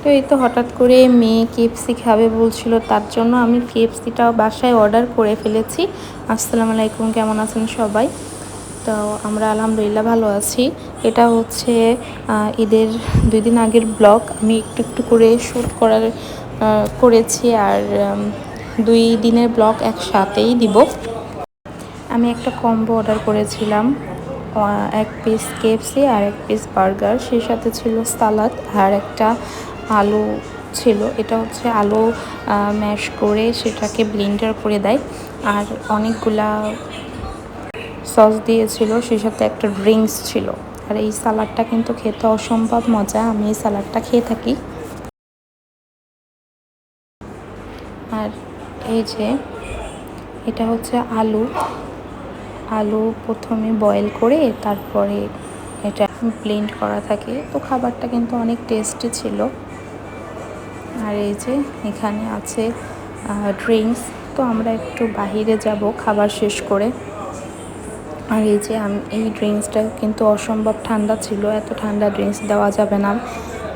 তো এই তো হঠাৎ করে মেয়ে কেএফসি খাবে বলছিল, তার জন্য আমি কেএফসিটাও বাসায় অর্ডার করে ফেলেছি। আসসালামু আলাইকুম, কেমন আছেন সবাই? তো আমরা আলহামদুলিল্লাহ ভালো আছি। এটা হচ্ছে ঈদের 2 দিন আগের ব্লগ। আমি একটু একটু করে শ্যুট করেছি, আর 2 দিনের ব্লগ একসাথেই দিব। আমি একটা কম্বো অর্ডার করেছিলাম, 1 পিস কেএফসি আর 1 পিস বার্গার, সেই সাথে ছিল সালাদ আর একটা আলু ছিল। এটা হচ্ছে আলু ম্যাশ করে সেটাকে ব্লেন্ডার করে দেয়, আর অনেকগুলা সস দিয়েছিল, সেই সাথে একটা ড্রিঙ্কস ছিল। আর এই সালাডটা কিন্তু খেতে অসম্ভব মজা, আমি এই সালাডটা খেয়ে থাকি। আর এই যে এটা হচ্ছে আলু আলু প্রথমে বয়েল করে তারপরে এটা ব্লেন্ড করা থাকে, তো খাবারটা কিন্তু অনেক টেস্টি ছিল। আর এই যে এখানে আছে ড্রিঙ্কস। তো আমরা একটু বাহিরে যাব খাবার শেষ করে। আর এই যে এই ড্রিঙ্কসটা কিন্তু অসম্ভব ঠান্ডা ছিল, এত ঠান্ডা ড্রিঙ্কস দেওয়া যাবে না,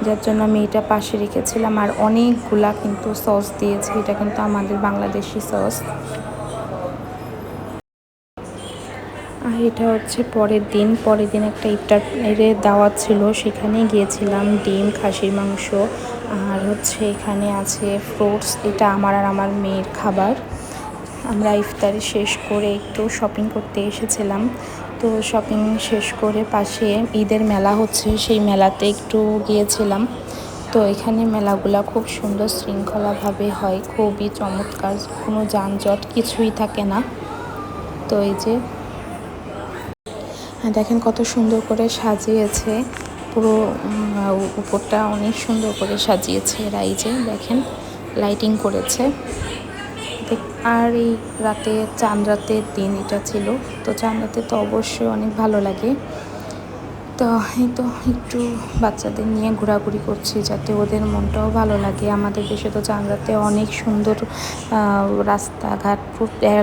যার জন্য আমি এটা পাশে রেখেছিলাম। আর অনেকগুলা কিন্তু সস দিয়েছি, এটা কিন্তু আমাদের বাংলাদেশি সস। আর এটা হচ্ছে পরের দিন একটা ইফতারের দাওয়াত ছিল, সেখানে গিয়েছিলাম। ডিম, খাসির মাংস, আর হচ্ছে এখানে আছে ফ্রুটস। এটা আমার আর আমার মেয়ের খাবার। আমরা ইফতারি শেষ করে একটু শপিং করতে এসেছিলাম। তো শপিং শেষ করে পাশে ঈদের মেলা হচ্ছে, সেই মেলাতে একটু গিয়েছিলাম। তো এখানে মেলাগুলা খুব সুন্দর শৃঙ্খলাভাবে হয়, খুবই চমৎকার, কোনো যানজট কিছুই থাকে না। তো এই যে দেখেন কত সুন্দর করে সাজিয়েছে, পুরো উপরটা অনেক সুন্দর করে সাজিয়েছে এরা। এই যে দেখেন লাইটিং করেছে। আর এই চাঁদ রাতের দিন এটা ছিল, তো চাঁদ রাতে তো অবশ্যই অনেক ভালো লাগে। তো এই তো একটু বাচ্চাদের নিয়ে ঘোরাঘুরি করছি, যাতে ওদের মনটাও ভালো লাগে। আমাদের দেশে তো চাঁদ রাতে অনেক সুন্দর রাস্তাঘাট,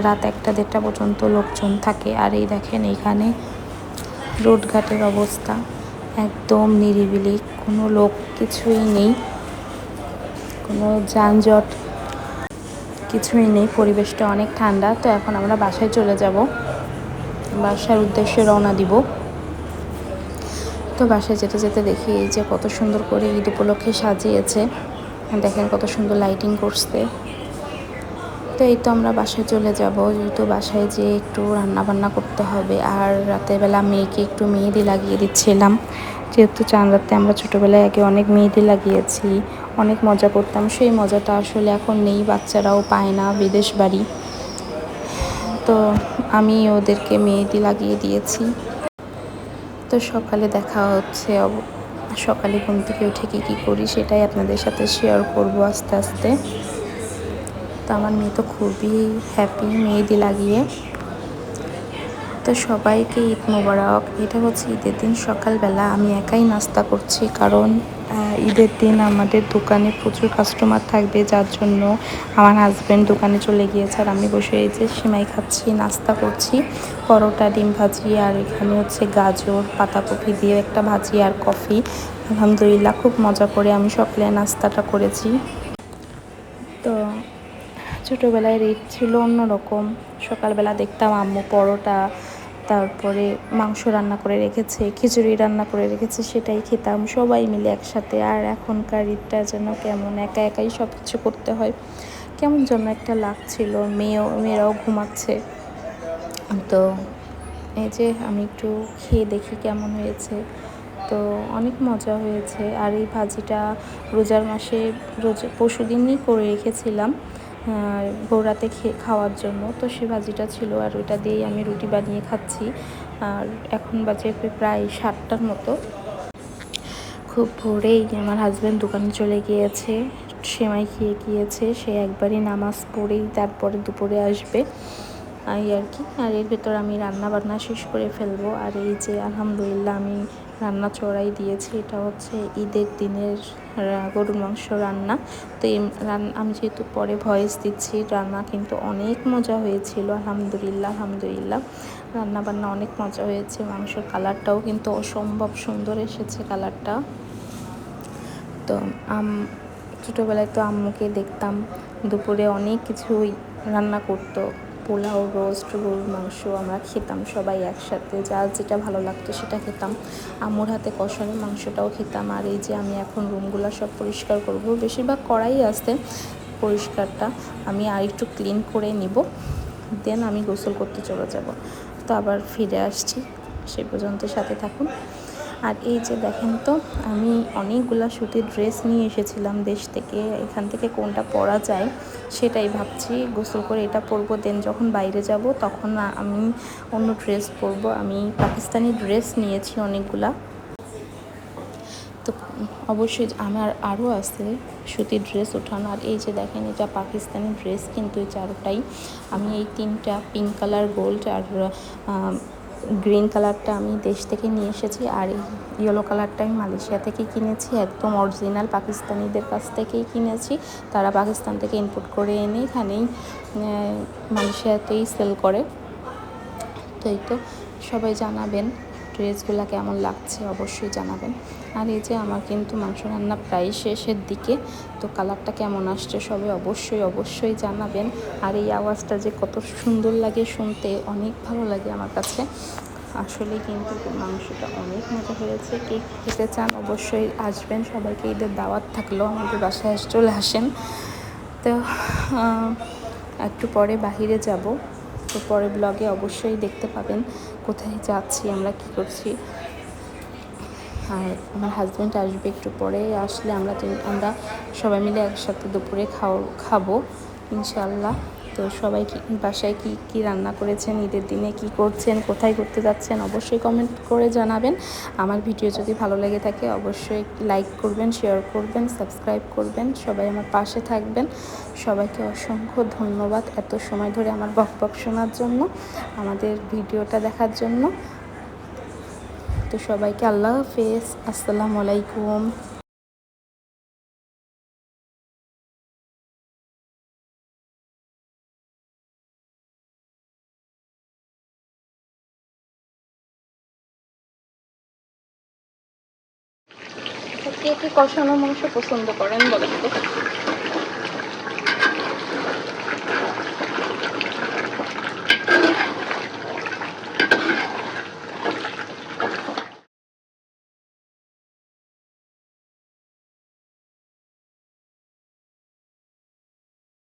রাত 1টা-1:30 পর্যন্ত লোকজন থাকে। আর এই দেখেন এইখানে রোডঘাটের অবস্থা একদম নিরিবিলি, কোনো লোক কিছুই নেই, কোনো যানজট কিছুই নেই, পরিবেশটা অনেক ঠান্ডা। তো এখন আমরা বাসায় চলে যাব, বাসার উদ্দেশ্যে রওনা দিব। তো বাসায় যেতে যেতে দেখি এই যে কত সুন্দর করে ঈদ উপলক্ষে সাজিয়েছে, দেখেন কত সুন্দর লাইটিং করছে। তো এই তো আমরা বাসায় চলে যাব, যেহেতু বাসায় যেয়ে একটু রান্না বান্না করতে হবে। আর রাতের বেলা মেয়েকে একটু মেহেদি লাগিয়ে দিচ্ছিলাম, যেহেতু চাঁদ রাতে আমরা ছোটোবেলায় আগে অনেক মেহেদি লাগিয়েছি, অনেক মজা করতাম। সেই মজাটা আসলে এখন নেই, বাচ্চারাও পায় না, বিদেশ বাড়ি। তো আমি ওদেরকে মেহেদি লাগিয়ে দিয়েছি। তো সকালে দেখা হচ্ছে, সকালে ঘুম থেকে উঠে কী করি সেটাই আপনাদের সাথে শেয়ার করব আস্তে আস্তে। তো আমার মেয়ে তো খুবই হ্যাপি মেহেদি লাগিয়ে। তো সবাইকে ঈদ মোবারক। এটা হচ্ছে ঈদের দিন সকালবেলা আমি একাই নাস্তা করছি, কারণ ঈদের দিন আমাদের দোকানে প্রচুর কাস্টমার থাকবে, যার জন্য আমার হাজব্যান্ড দোকানে চলে গিয়েছে, আর আমি বসে এই যে সেমাই খাচ্ছি, নাস্তা করছি, পরোটা, ডিম ভাজি, আর এখানে হচ্ছে গাজর, পাতাকপি দিয়ে একটা ভাজি আর কফি। আলহামদুলিল্লাহ খুব মজা করে আমি সকালে নাস্তাটা করেছি। তো ছোটোবেলায় রেট ছিল অন্যরকম, সকালবেলা দেখতাম আম্মু পরোটা, তারপরে মাংস রান্না করে রেখেছে, খিচুড়ি রান্না করে রেখেছে, সেটাই খেতাম সবাই মিলে একসাথে। আর এখনকার ঈদটা যেন কেমন একা একাই সব কিছু করতে হয়, কেমন যেন একটা লাগছিল। মেয়েরাও ঘুমাচ্ছে। তো এই যে আমি একটু খেয়ে দেখি কেমন হয়েছে। তো অনেক মজা হয়েছে। আর এই ভাজিটা রোজার মাসে পরশুদিনই করে রেখেছিলাম ভোর রাতে খাওয়ার জন্য। তো সে ভাজিটা ছিল, আর ওইটা দিয়েই আমি রুটি বানিয়ে খাচ্ছি। আর এখন বাজে প্রায় 7টার মতো। খুব ভোরেই আমার হাজব্যান্ড দোকানে চলে গিয়েছে, সেমাই খেয়ে গিয়েছে। সে একবারই নামাজ পড়েই তারপরে দুপুরে আসবে, এই আর কি। আর এর ভেতর আমি রান্না বান্না শেষ করে ফেলবো। আর এই যে আলহামদুলিল্লাহ আমি রান্না চড়াই দিয়েছি। এটা হচ্ছে ঈদের দিনের গরুর মাংস রান্না। তো আমি যেহেতু পরে ভয়েস দিচ্ছি, রান্না কিন্তু অনেক মজা হয়েছিল। আলহামদুলিল্লাহ রান্না বান্না অনেক মজা হয়েছে। মাংসের কালারটাও কিন্তু অসম্ভব সুন্দর এসেছে কালারটা। তো ছোটোবেলায় তো আম্মুকে দেখতাম দুপুরে অনেক কিছুই রান্না করতো, পোলাও, রোস্ট, গরুর মাংস আমরা খেতাম সবাই একসাথে, যার যেটা ভালো লাগতো সেটা খেতাম। আম্মুর হাতে কষানো মাংসটাও খেতাম। আর এই যে আমি এখন রুমগুলো সব পরিষ্কার করব, বেশিরভাগ করাই আছে, পরিষ্কারটা আমি আর একটু ক্লিন করে নিব, দেন আমি গোসল করতে চলে যাব। তো আবার ফিরে আসছি, সেই পর্যন্ত সাথে থাকুন। আর এই যে দেখেন তো, আমি অনেকগুলা সুতির ড্রেস নিয়ে এসেছিলাম দেশ থেকে, এখান থেকে কোনটা পরা যায় সেটাই ভাবছি। গোসল করে এটা পরবো, দেন যখন বাইরে যাব তখন আমি অন্য ড্রেস পরবো। আমি পাকিস্তানি ড্রেস নিয়েছি অনেকগুলা, তো অবশ্যই আমার আরও আছে সুতির ড্রেস ওঠানো। আর এই যে দেখেন, এটা পাকিস্তানি ড্রেস কিন্তু এই চারোটাই। আমি এই তিনটা, পিঙ্ক কালার, গোল্ড আর গ্রিন কালারটা আমি দেশ থেকে নিয়ে এসেছি। আর এই ইয়েলো কালারটা আমি মালয়েশিয়া থেকে কিনেছি, একদম অরিজিনাল পাকিস্তানিদের কাছ থেকেই কিনেছি। তারা পাকিস্তান থেকে ইম্পোর্ট করে এনে এখানেই মালয়েশিয়াতেই সেল করে। তো এই তো, সবাই জানাবেন ড্রেসগুলো কেমন লাগছে, অবশ্যই জানাবেন। আর এই যে আমার কিন্তু মাংস রান্না প্রায় শেষের দিকে, তো কালারটা কেমন আসছে সবাই অবশ্যই জানাবেন। আর এই আওয়াজটা যে কত সুন্দর লাগে শুনতে, অনেক ভালো লাগে আমার কাছে। আসলে কিন্তু মাংসটা অনেক মজা হয়েছে। কে খেতে চান অবশ্যই আসবেন, সবাইকে ঈদের দাওয়াত থাকলো, আমাদের বাসায় চলে আসেন। তো একটু পরে বাহিরে যাব, তো পরে ব্লগে অবশ্যই দেখতে পাবেন কোথায় যাচ্ছি, আমরা কি করছি। আর আমার হাজব্যান্ড আসবে একটু পরে, আসলে আমরা সবাই মিলে একসাথে দুপুরে খাবো ইনশাল্লাহ। তো সবাই বাসায় কি রান্না করেছেন, ঈদের দিনে কি করছেন, কোথায় ঘুরতে যাচ্ছেন, অবশ্যই কমেন্ট করে জানাবেন। আমার ভিডিও যদি ভালো লেগে থাকে অবশ্যই লাইক করবেন, শেয়ার করবেন, সাবস্ক্রাইব করবেন, সবাই আমার পাশে থাকবেন। সবাইকে অসংখ্য ধন্যবাদ এত সময় ধরে আমার বকবক শোনার জন্য, আমাদের ভিডিওটা দেখার জন্য। তো সবাইকে আল্লাহ হাফেজ, আসসালামু আলাইকুম। কে কে কষানো মাংস পছন্দ করেন বলেন তো?